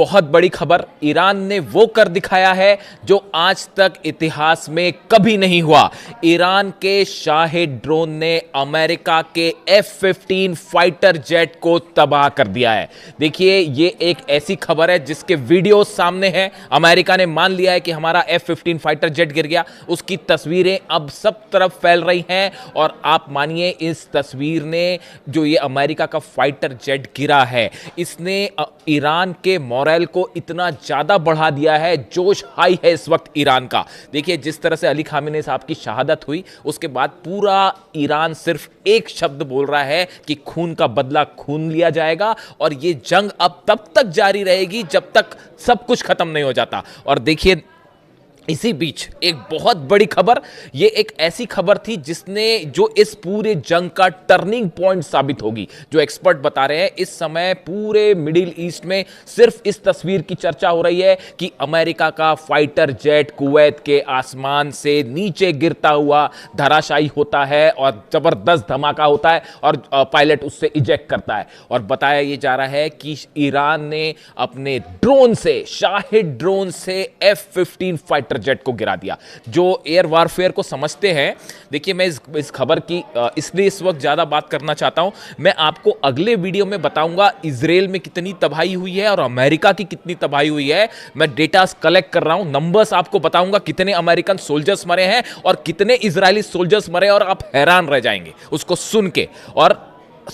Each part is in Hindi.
बहुत बड़ी खबर, ईरान ने वो कर दिखाया है जो आज तक इतिहास में कभी नहीं हुआ। ईरान के शाहिद ड्रोन ने अमेरिका के F-15 फाइटर जेट को तबाह कर दिया है। देखिए, ये एक ऐसी खबर है जिसके वीडियो सामने हैं। अमेरिका ने मान लिया है कि हमारा F-15 फाइटर जेट गिर गया। उसकी तस्वीरें अब सब तरफ फैल रही हैं और आप मानिए, इस तस्वीर ने जो ये अमेरिका का फाइटर जेट गिरा है, इसने ईरान के मोरल को इतना ज्यादा बढ़ा दिया है। जोश हाई है इस वक्त ईरान का। देखिए, जिस तरह से अली खामेनी साहब की शहादत हुई, उसके बाद पूरा ईरान सिर्फ एक शब्द बोल रहा है कि खून का बदला खून लिया जाएगा और ये जंग अब तब तक जारी रहेगी जब तक सब कुछ खत्म नहीं हो जाता। और देखिए, इसी बीच एक बहुत बड़ी खबर, ये एक ऐसी खबर थी जो इस पूरे जंग का टर्निंग पॉइंट साबित होगी। जो एक्सपर्ट बता रहे हैं, इस समय पूरे मिडिल ईस्ट में सिर्फ इस तस्वीर की चर्चा हो रही है कि अमेरिका का फाइटर जेट कुवैत के आसमान से नीचे गिरता हुआ धराशायी होता है और जबरदस्त धमाका होता है और पायलट उससे इजेक्ट करता है। और बताया यह जा रहा है कि ईरान ने अपने ड्रोन से, शाहिद ड्रोन से F-15 फाइटर जेट को गिरा दिया। जो एयर वारफेयर को समझते हैं, देखिए, मैं इस खबर की इसलिए इस वक्त ज्यादा बात करना चाहता हूं। मैं आपको अगले वीडियो में बताऊंगा इजराइल में कितनी तबाही हुई है और अमेरिका की कितनी तबाही हुई है। मैं डेटा कलेक्ट कर रहा हूं, नंबर्स आपको बताऊंगा, कितने अमेरिकन सोल्जर्स मरे हैं और कितने इजरायली सोल्जर्स मरे, और आप हैरान रह जाएंगे उसको सुन के। और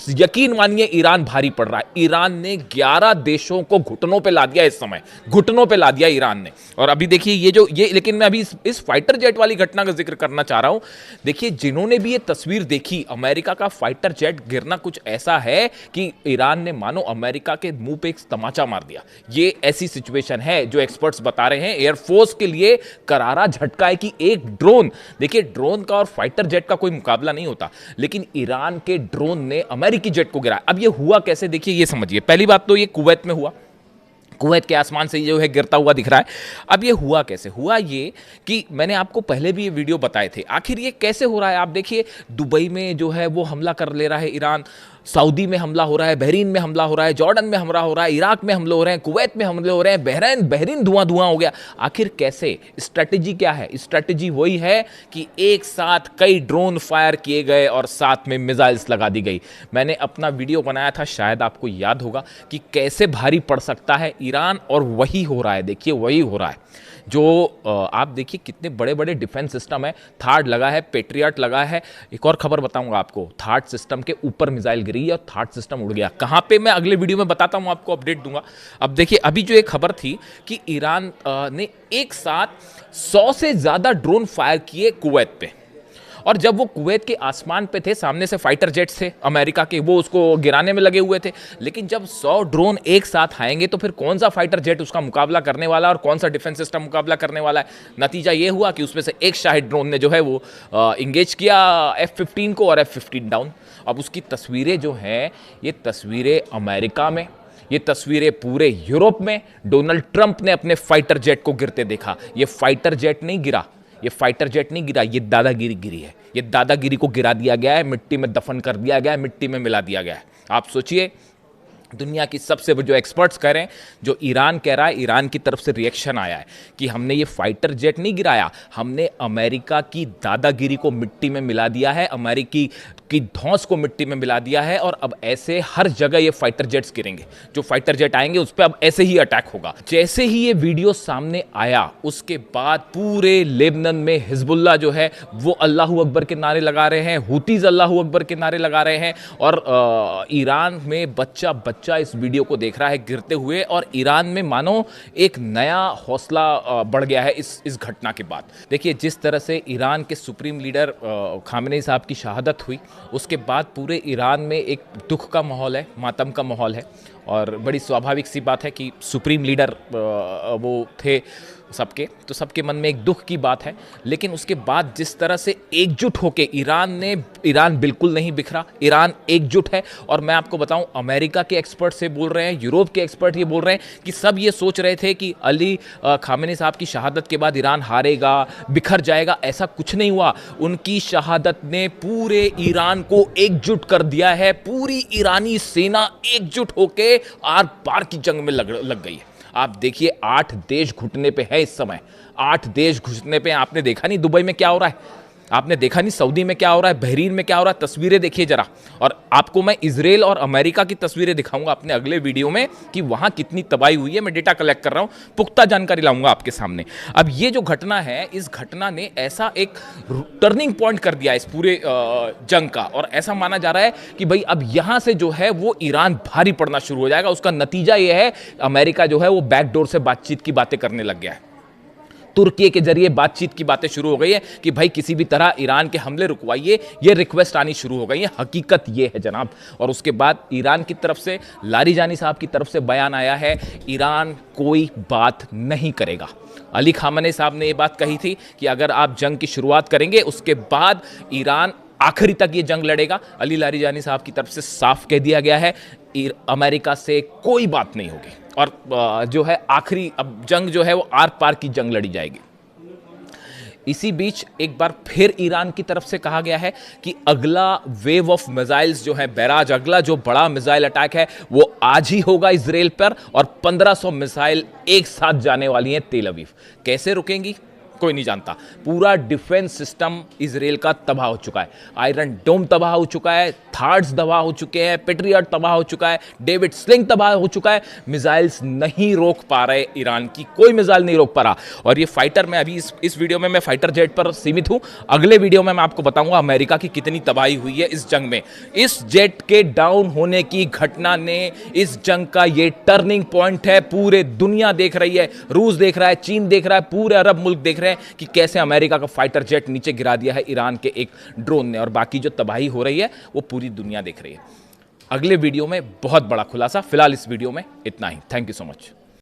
यकीन मानिए, ईरान भारी पड़ रहा है। ईरान ने 11 देशों को घुटनों पे ला दिया, इस समय घुटनों पे ला दिया ईरान ने। और अभी देखिए, लेकिन मैं अभी इस फाइटर जेट वाली घटना का जिक्र करना चाह रहा हूं। देखिए, जिन्होंने भी ये तस्वीर देखी, अमेरिका का फाइटर जेट गिरना कुछ ऐसा है कि ईरान ने मानो अमेरिका के मुंह पे एक तमाचा मार दिया। ये ऐसी सिचुएशन है जो एक्सपर्ट्स बता रहे हैं। एयरफोर्स के लिए करारा झटका है कि एक ड्रोन, देखिए, ड्रोन का और फाइटर जेट का कोई मुकाबला नहीं होता, लेकिन ईरान के ड्रोन ने अमेरिकी जेट को गिरा। अब ये हुआ कैसे, देखिए, ये समझिए। पहली बात तो ये कुवैत में हुआ, कुवैत के आसमान से जो है गिरता हुआ दिख रहा है। अब ये हुआ कैसे, हुआ ये कि मैंने आपको पहले भी ये वीडियो बताए थे। आखिर ये कैसे हो रहा है, आप देखिए, दुबई में जो है वो हमला कर ले रहा है ईरान, सऊदी में हमला हो रहा है, बहरीन में हमला हो रहा है, जॉर्डन में हमला हो रहा है, इराक में हमले हो रहे हैं, कुवैत में हमले हो रहे हैं, बहरीन धुआं धुआं हो गया। आखिर कैसे, स्ट्रैटेजी क्या है? स्ट्रैटेजी वही है कि एक साथ कई ड्रोन फायर किए गए और साथ में मिसाइल्स लगा दी गई। मैंने अपना वीडियो बनाया था, शायद आपको याद होगा, कि कैसे भारी पड़ सकता है ईरान, और वही हो रहा है। देखिए, वही हो रहा है। जो आप देखिए, कितने बड़े बड़े डिफेंस सिस्टम है, थार्ड लगा है, पेट्रियट लगा है। एक और खबर बताऊंगा आपको, थार्ड सिस्टम के ऊपर मिसाइल गिरी और थार्ड सिस्टम उड़ गया। कहां पे, मैं अगले वीडियो में बताता हूं, आपको अपडेट दूंगा। अब देखिए, अभी जो एक खबर थी कि ईरान ने एक साथ 100 से ज्यादा ड्रोन फायर किए कुवैत पे, और जब वो कुवैत के आसमान पे थे, सामने से फाइटर जेट्स थे अमेरिका के, वो उसको गिराने में लगे हुए थे। लेकिन जब 100 ड्रोन एक साथ आएंगे तो फिर कौन सा फाइटर जेट उसका मुकाबला करने वाला और कौन सा डिफेंस सिस्टम मुकाबला करने वाला है? नतीजा ये हुआ कि उसमें से एक शाहिद ड्रोन ने जो है वो इंगेज किया F-15 को, और F-15 डाउन। अब उसकी तस्वीरें जो हैं, ये तस्वीरें अमेरिका में, ये तस्वीरें पूरे यूरोप में, डोनाल्ड ट्रंप ने अपने फाइटर जेट को गिरते देखा। ये फाइटर जेट नहीं गिरा, ये फाइटर जेट नहीं गिरा, ये दादागिरी गिरी है। ये दादागिरी को गिरा दिया गया है, मिट्टी में दफन कर दिया गया है, मिट्टी में मिला दिया गया है। आप सोचिए, दुनिया की सबसे जो एक्सपर्ट्स कह रहे हैं, जो ईरान कह रहा है, ईरान की तरफ से रिएक्शन आया है कि हमने ये फाइटर जेट नहीं गिराया, हमने अमेरिका की दादागिरी को मिट्टी में मिला दिया है, अमेरिकी की धौंस को मिट्टी में मिला दिया है। और अब ऐसे हर जगह ये फाइटर जेट्स गिरेंगे, जो फाइटर जेट आएंगे उस पर अब ऐसे ही अटैक होगा। जैसे ही ये वीडियो सामने आया, उसके बाद पूरे लेबनान में हिजबुल्लाह जो है वो अल्लाहू अकबर के नारे लगा रहे हैं, हुतीज अल्लाहू अकबर के नारे लगा रहे हैं, और ईरान में बच्चा इस वीडियो को देख रहा है गिरते हुए, और ईरान में मानो एक नया हौसला बढ़ गया है इस घटना के बाद। देखिए, जिस तरह से ईरान के सुप्रीम लीडर खामेनी साहब की शहादत हुई, उसके बाद पूरे ईरान में एक दुख का माहौल है, मातम का माहौल है। और बड़ी स्वाभाविक सी बात है कि सुप्रीम लीडर वो थे सबके, तो सबके मन में एक दुख की बात है। लेकिन उसके बाद जिस तरह से एकजुट होके ईरान बिल्कुल नहीं बिखरा, ईरान एकजुट है। और मैं आपको बताऊं, अमेरिका के एक्सपर्ट से बोल रहे हैं, यूरोप के एक्सपर्ट ये बोल रहे हैं कि सब ये सोच रहे थे कि अली खामेनी साहब की शहादत के बाद ईरान हारेगा, बिखर जाएगा। ऐसा कुछ नहीं हुआ। उनकी शहादत ने पूरे ईरान को एकजुट कर दिया है। पूरी ईरानी सेना एकजुट होके आर पार की जंग में लग गई है। आप देखिए 8 देश घुटने पे है इस समय, 8 देश घुटने पे। आपने देखा नहीं दुबई में क्या हो रहा है, आपने देखा नहीं सऊदी में क्या हो रहा है, बहरीन में क्या हो रहा है। तस्वीरें देखिए जरा, और आपको मैं इजराइल और अमेरिका की तस्वीरें दिखाऊंगा अपने अगले वीडियो में कि वहां कितनी तबाही हुई है। मैं डेटा कलेक्ट कर रहा हूं, पुख्ता जानकारी लाऊंगा आपके सामने। अब ये जो घटना है, इस घटना ने ऐसा एक टर्निंग पॉइंट कर दिया इस पूरे जंग का, और ऐसा माना जा रहा है कि भाई अब यहां से जो है वो ईरान भारी पड़ना शुरू हो जाएगा। उसका नतीजा ये है, अमेरिका जो है वो बैकडोर से बातचीत की बातें करने लग गया है, तुर्की के जरिए बातचीत की बातें शुरू हो गई है कि भाई किसी भी तरह ईरान के हमले रुकवाइए। ये रिक्वेस्ट आनी शुरू हो गई है, हकीकत ये है जनाब। और उसके बाद ईरान की तरफ से, लारिजानी साहब की तरफ से बयान आया है, ईरान कोई बात नहीं करेगा। अली खामने साहब ने ये बात कही थी कि अगर आप जंग की शुरुआत करेंगे उसके बाद ईरान आखिरी तक ये जंग लड़ेगा। अली लारिजानी साहब की तरफ से साफ कह दिया गया है, अमेरिका से कोई बात नहीं होगी, और जो है आखिरी अब जंग जो है वो आर पार की जंग लड़ी जाएगी। इसी बीच एक बार फिर ईरान की तरफ से कहा गया है कि अगला वेव ऑफ मिसाइल्स जो है, बैराज, अगला जो बड़ा मिसाइल अटैक है वो आज ही होगा इजराइल पर, और 1500 मिसाइल एक साथ जाने वाली हैं तेल अवीव। कैसे रुकेंगी कोई नहीं जानता। पूरा डिफेंस सिस्टम इजराइल का तबाह हो चुका है, आयरन डोम तबाह हो चुका है, थार्ड्स तबाह हो चुके हैं, पेट्रियट तबाह हो चुका है, डेविड स्लिंग तबाह हो चुका है। मिसाइल्स नहीं रोक पा रहे ईरान की, कोई मिसाइल नहीं रोक पा रहा। और ये फाइटर, मैं अभी इस वीडियो में मैं फाइटर जेट पर सीमित हूं, अगले वीडियो में मैं आपको बताऊंगा अमेरिका की कितनी तबाही हुई है इस जंग में। इस जेट के डाउन होने की घटना ने इस जंग का ये टर्निंग पॉइंट है। पूरे दुनिया देख रही है, रूस देख रहा है, चीन देख रहा है, पूरे अरब मुल्क देख रहे हैं कि कैसे अमेरिका का फाइटर जेट नीचे गिरा दिया है ईरान के एक ड्रोन ने, और बाकी जो तबाही हो रही है वो पूरी दुनिया देख रही है। अगले वीडियो में बहुत बड़ा खुलासा। फिलहाल इस वीडियो में इतना ही। Thank you so much.